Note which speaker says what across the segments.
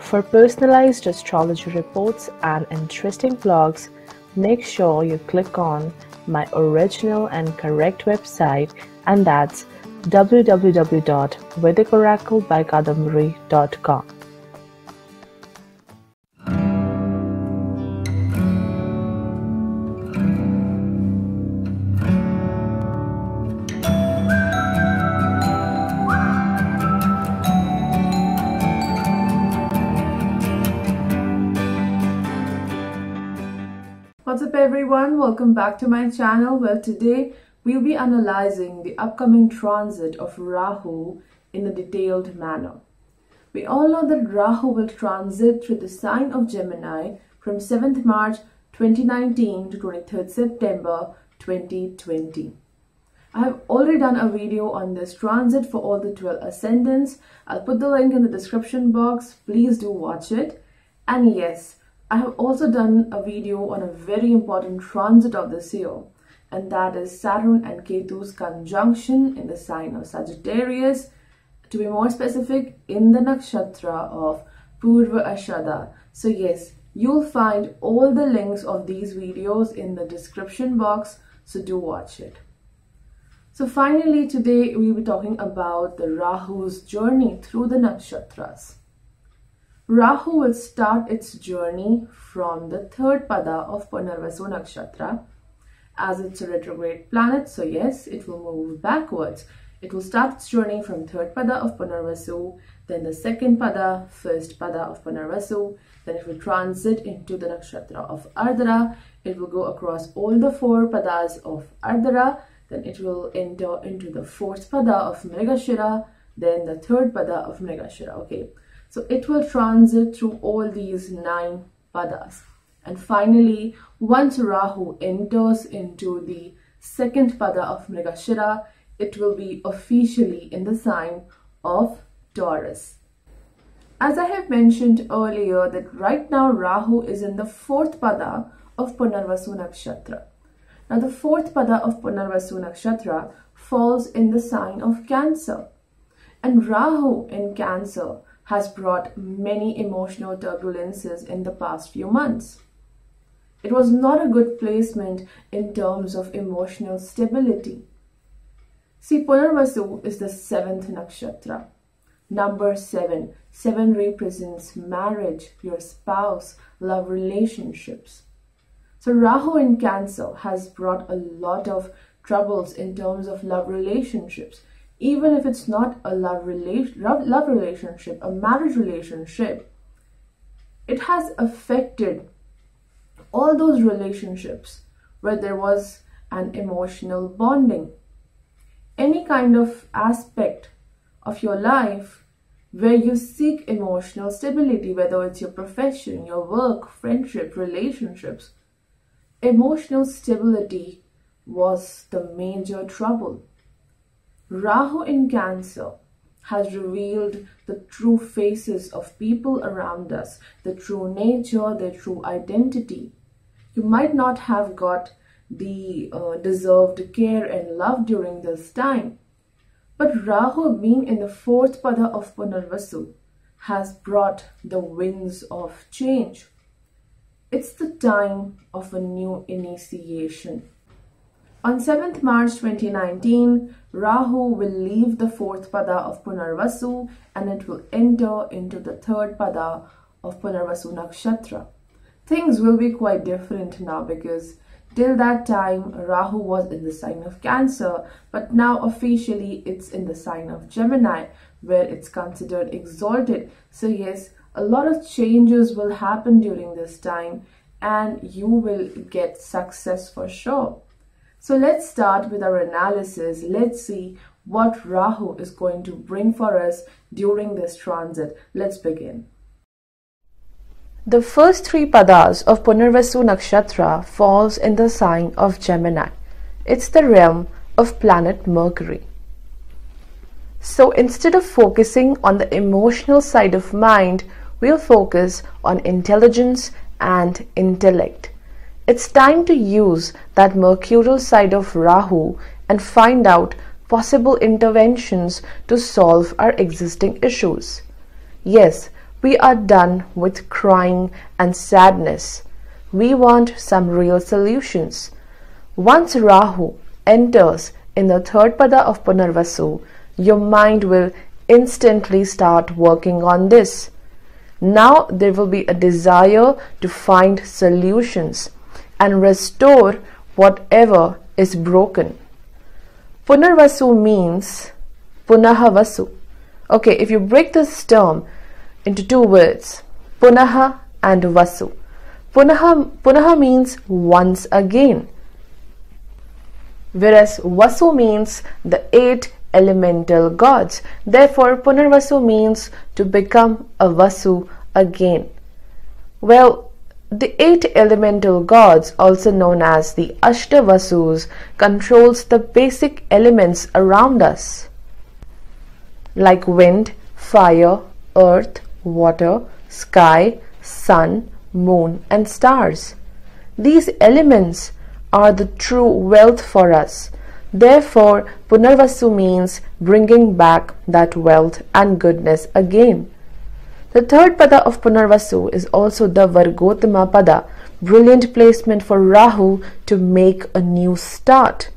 Speaker 1: For personalized astrology reports and interesting vlogs, make sure you click on my original and correct website, and that's www.vedicoraclebykadanbari.com.
Speaker 2: What's up everyone, welcome back to my channel. Well, today we'll be analyzing the upcoming transit of Rahu in a detailed manner. We all know that Rahu will transit through the sign of Gemini from 7th March 2019 to 23rd September 2020. I have already done a video on this transit for all the 12 ascendants. I'll put the link in the description box. Please do watch it. And yes, I have also done a video on a very important transit of this year, and that is Saturn and Ketu's conjunction in the sign of Sagittarius, to be more specific, in the nakshatra of Punarvasu. So yes, you'll find all the links of these videos in the description box, so do watch it. So finally, today we'll be talking about the Rahu's journey through the nakshatras. Rahu will start its journey from the third pada of Punarvasu nakshatra, as it's a retrograde planet, so yes, it will move backwards. It will start its journey from third pada of Punarvasu, then the second pada, first pada of Punarvasu, then it will transit into the nakshatra of Ardra. It will go across all the four padas of Ardra, then it will enter into the fourth pada of Mrigashirsha, then the third pada of Mrigashirsha. Okay. So it will transit through all these 9 padas. And finally, once Rahu enters into the second pada of Mrigashirsha, it will be officially in the sign of Taurus. As I have mentioned earlier, that right now Rahu is in the fourth pada of Punarvasu nakshatra. Now the fourth pada of Punarvasu nakshatra falls in the sign of Cancer. And Rahu in Cancer has brought many emotional turbulences in the past few months. It was not a good placement in terms of emotional stability. See, Punarvasu is the 7th nakshatra. Number 7. 7 represents marriage, your spouse, love relationships. So Rahu in Cancer has brought a lot of troubles in terms of love relationships. Even if it's not a love relationship, a marriage relationship, it has affected all those relationships where there was an emotional bonding. Any kind of aspect of your life where you seek emotional stability, whether it's your profession, your work, friendship, relationships, emotional stability was the major trouble. Rahu in Cancer has revealed the true faces of people around us, the true nature, their true identity. You might not have got the deserved care and love during this time, but Rahu being in the fourth pada of Punarvasu has brought the winds of change. It's the time of a new initiation. On 7th March 2019, Rahu will leave the fourth pada of Punarvasu and it will enter into the third pada of Punarvasu nakshatra. Things will be quite different now, because till that time Rahu was in the sign of Cancer, but now officially it's in the sign of Gemini, where it's considered exalted. So yes, a lot of changes will happen during this time and you will get success for sure. So let's start with our analysis. Let's see what Rahu is going to bring for us during this transit. Let's begin.
Speaker 1: The first 3 padas of Punarvasu nakshatra falls in the sign of Gemini. It's the realm of planet Mercury. So instead of focusing on the emotional side of mind, we'll focus on intelligence and intellect. It's time to use that mercurial side of Rahu and find out possible interventions to solve our existing issues. Yes, We are done with crying and sadness. We want some real solutions. Once Rahu enters in the third pada of Punarvasu, your mind will instantly start working on this. Now there will be a desire to find solutions and restore whatever is broken. Punarvasu means Punahavasu. Okay, if you break this term into two words, Punaha and Vasu. Punaha means once again, whereas Vasu means the 8 elemental gods. Therefore, Punarvasu means to become a Vasu again. Well, the 8 elemental gods, also known as the Ashtavasus, controls the basic elements around us, like wind, fire, earth, water, sky, sun, moon, and stars. These elements are the true wealth for us. Therefore, Punarvasu means bringing back that wealth and goodness again. The third pada of Punarvasu is also the Vargotama pada, brilliant placement for Rahu to make a new start.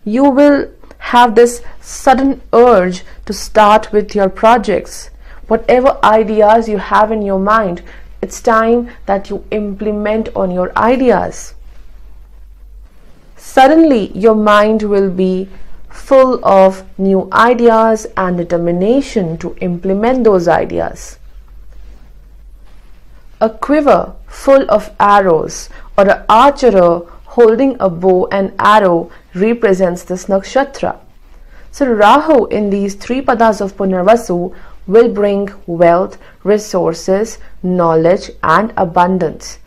Speaker 1: You will have this sudden urge to start with your projects. Whatever ideas you have in your mind, it's time that you implement on your ideas. Suddenly, your mind will be full of new ideas and determination to implement those ideas. A quiver full of arrows or an archer holding a bow and arrow represents this nakshatra. So Rahu in these 3 padas of Punarvasu will bring wealth, resources, knowledge and abundance.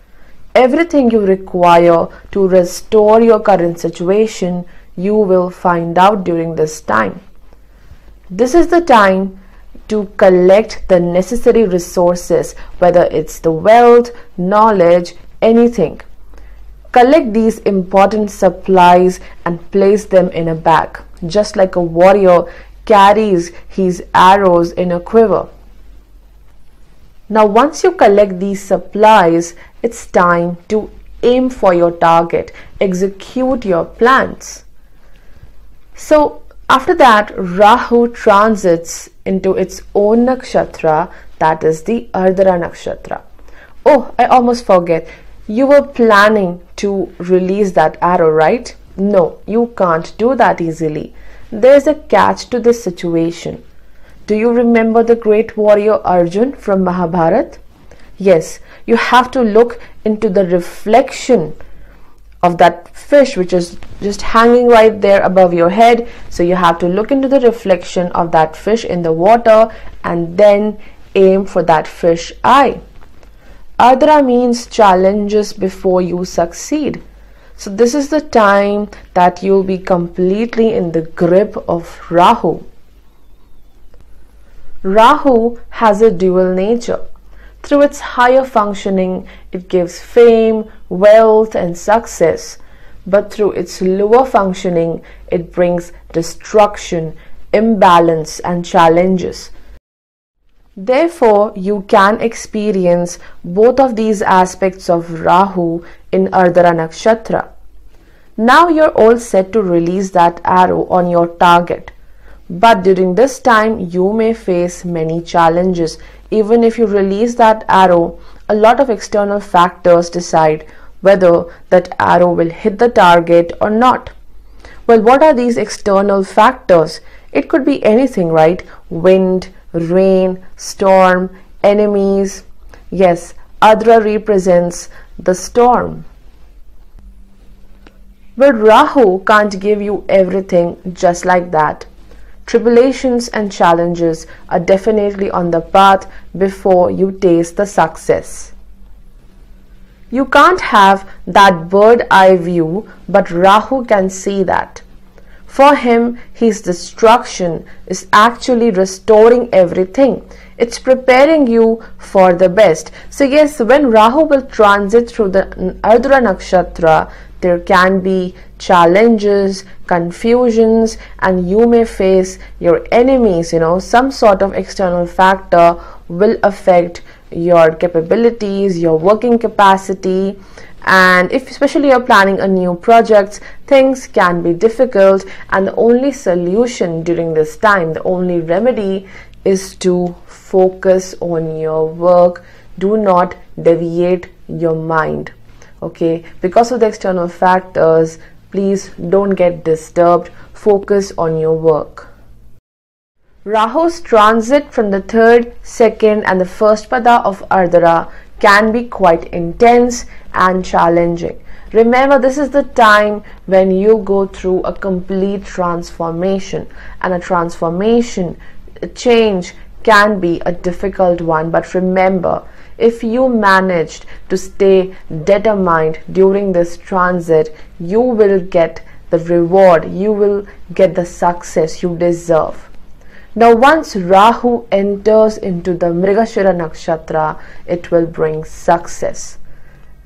Speaker 1: Everything you require to restore your current situation, you will find out during this time. This is the time to collect the necessary resources, whether it's the wealth, knowledge, anything. Collect these important supplies and place them in a bag, just like a warrior carries his arrows in a quiver. Now, once you collect these supplies, it's time to aim for your target, execute your plans. So, after that, Rahu transits into its own nakshatra, that is the Ardra nakshatra. Oh, I almost forget. You were planning to release that arrow, right? No, you can't do that easily. There's a catch to this situation. Do you remember the great warrior Arjun from Mahabharata? Yes, you have to look into the reflection of that fish which is just hanging right there above your head. So you have to look into the reflection of that fish in the water and then aim for that fish eye. Ardra means challenges before you succeed. So this is the time that you'll be completely in the grip of Rahu. Rahu has a dual nature. Through its higher functioning, it gives fame, wealth and success. But through its lower functioning, it brings destruction, imbalance and challenges. Therefore, you can experience both of these aspects of Rahu in Ardra Nakshatra. Now you're all set to release that arrow on your target. But during this time, you may face many challenges. Even if you release that arrow, a lot of external factors decide whether that arrow will hit the target or not. Well, what are these external factors? It could be anything, right? Wind, rain, storm, enemies. Yes, Ardra represents the storm. But Rahu can't give you everything just like that. Tribulations and challenges are definitely on the path before you taste the success. You can't have that bird eye view, but Rahu can see that. For him, his destruction is actually restoring everything. It's preparing you for the best. So yes, when Rahu will transit through the Ardra Nakshatra, there can be challenges, confusions, and you may face your enemies. Some sort of external factor will affect your capabilities, your working capacity. And if especially you're planning a new project, things can be difficult, and the only solution during this time, the only remedy, is to focus on your work. Do not deviate your mind. Okay, because of the external factors, please don't get disturbed. Focus on your work. Rahu's transit from the 3rd, 2nd and the 1st pada of Ardra can be quite intense and challenging. Remember, this is the time when you go through a complete transformation, and a transformation, a change, can be a difficult one. But remember, if you managed to stay determined during this transit, you will get the reward, you will get the success you deserve. Now, once Rahu enters into the Mrigashirsha Nakshatra, it will bring success.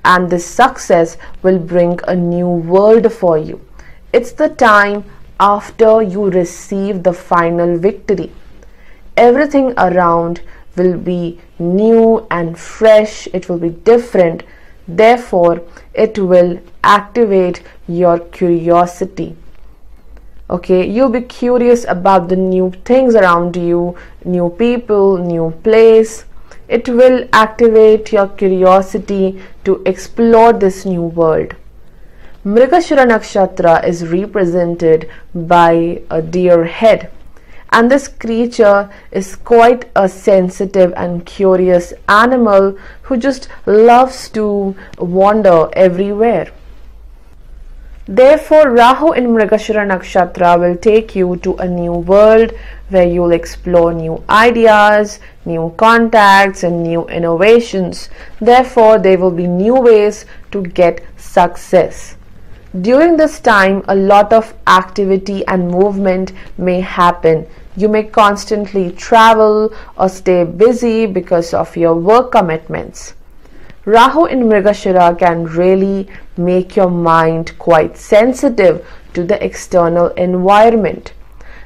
Speaker 1: And this success will bring a new world for you. It's the time after you receive the final victory. Everything around will be new and fresh. It will be different. Therefore, it will activate your curiosity. Okay, you'll be curious about the new things around you, new people, new place. It will activate your curiosity to explore this new world. Mrigashirsha Nakshatra is represented by a deer head, and this creature is quite a sensitive and curious animal who just loves to wander everywhere. Therefore, Rahu in Mrigashirsha Nakshatra will take you to a new world where you'll explore new ideas, new contacts and new innovations. Therefore, there will be new ways to get success. During this time, a lot of activity and movement may happen. You may constantly travel or stay busy because of your work commitments. Rahu in Mrigashirsha can really make your mind quite sensitive to the external environment.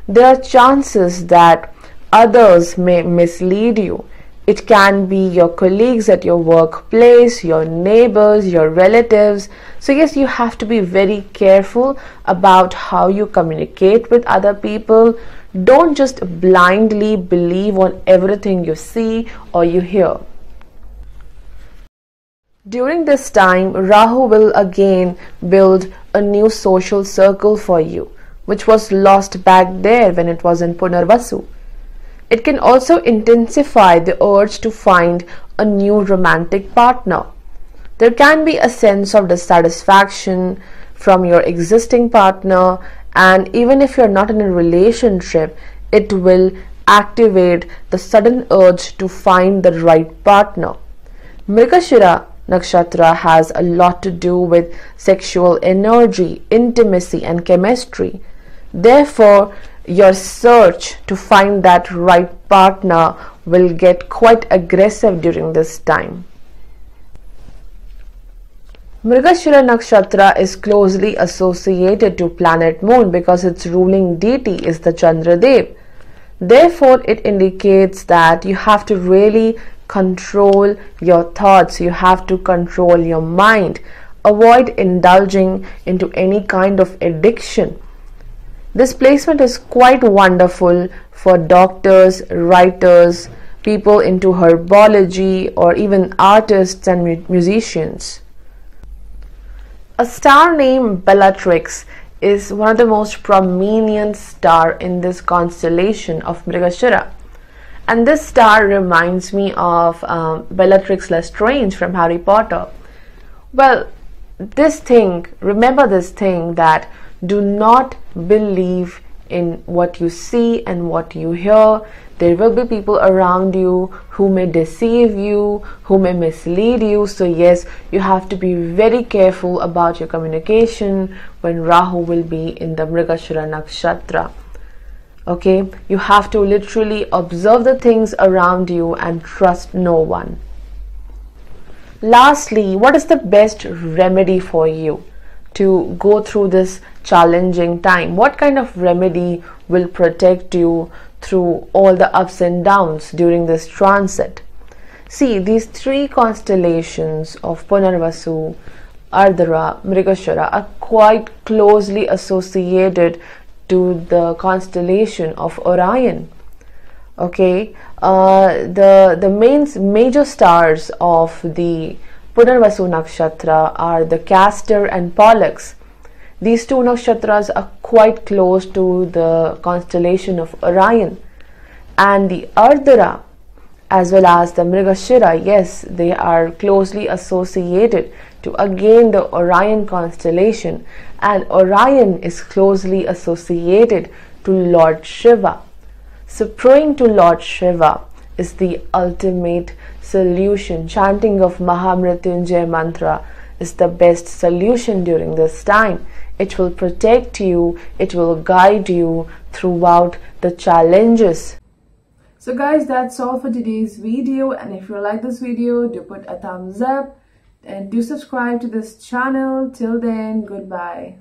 Speaker 1: There are chances that others may mislead you. It can be your colleagues at your workplace, your neighbors, your relatives. So yes, you have to be very careful about how you communicate with other people. Don't just blindly believe on everything you see or you hear. During this time, Rahu will again build a new social circle for you, which was lost back there when it was in Punarvasu. It can also intensify the urge to find a new romantic partner. There can be a sense of dissatisfaction from your existing partner, and even if you're not in a relationship, it will activate the sudden urge to find the right partner. Mrigashirsha Nakshatra has a lot to do with sexual energy, intimacy and chemistry. Therefore, your search to find that right partner will get quite aggressive during this time. Mrigashirsha Nakshatra is closely associated to planet Moon because its ruling deity is the Chandra Dev. Therefore, it indicates that you have to really control your thoughts, you have to control your mind. Avoid indulging into any kind of addiction. This placement is quite wonderful for doctors, writers, people into herbology, or even artists and musicians. A star named Bellatrix is one of the most prominent stars in this constellation of Mrigashirsha. And this star reminds me of Bellatrix Lestrange from Harry Potter. Well, remember this thing, that do not believe in what you see and what you hear. There will be people around you who may deceive you, who may mislead you. So yes, you have to be very careful about your communication when Rahu will be in the Mrigashirsha Nakshatra. Okay, you have to literally observe the things around you and trust no one. Lastly, what is the best remedy for you to go through this challenging time? What kind of remedy will protect you through all the ups and downs during this transit? See, these three constellations of Punarvasu, Ardra, Mrigashirsha are quite closely associated to the constellation of Orion. Okay, the major stars of the Punarvasu Nakshatra are the Castor and Pollux. These two nakshatras are quite close to the constellation of Orion, and the Ardra as well as the Mrigashirsha, yes, they are closely associated to again the Orion constellation, and Orion is closely associated to Lord Shiva. So praying to Lord Shiva is the ultimate solution. Chanting of Mahamrityunjay mantra is the best solution during this time. It will protect you, it will guide you throughout the challenges.
Speaker 2: So guys, that's all for today's video, and if you like this video, do put a thumbs up and do subscribe to this channel. Till then, goodbye.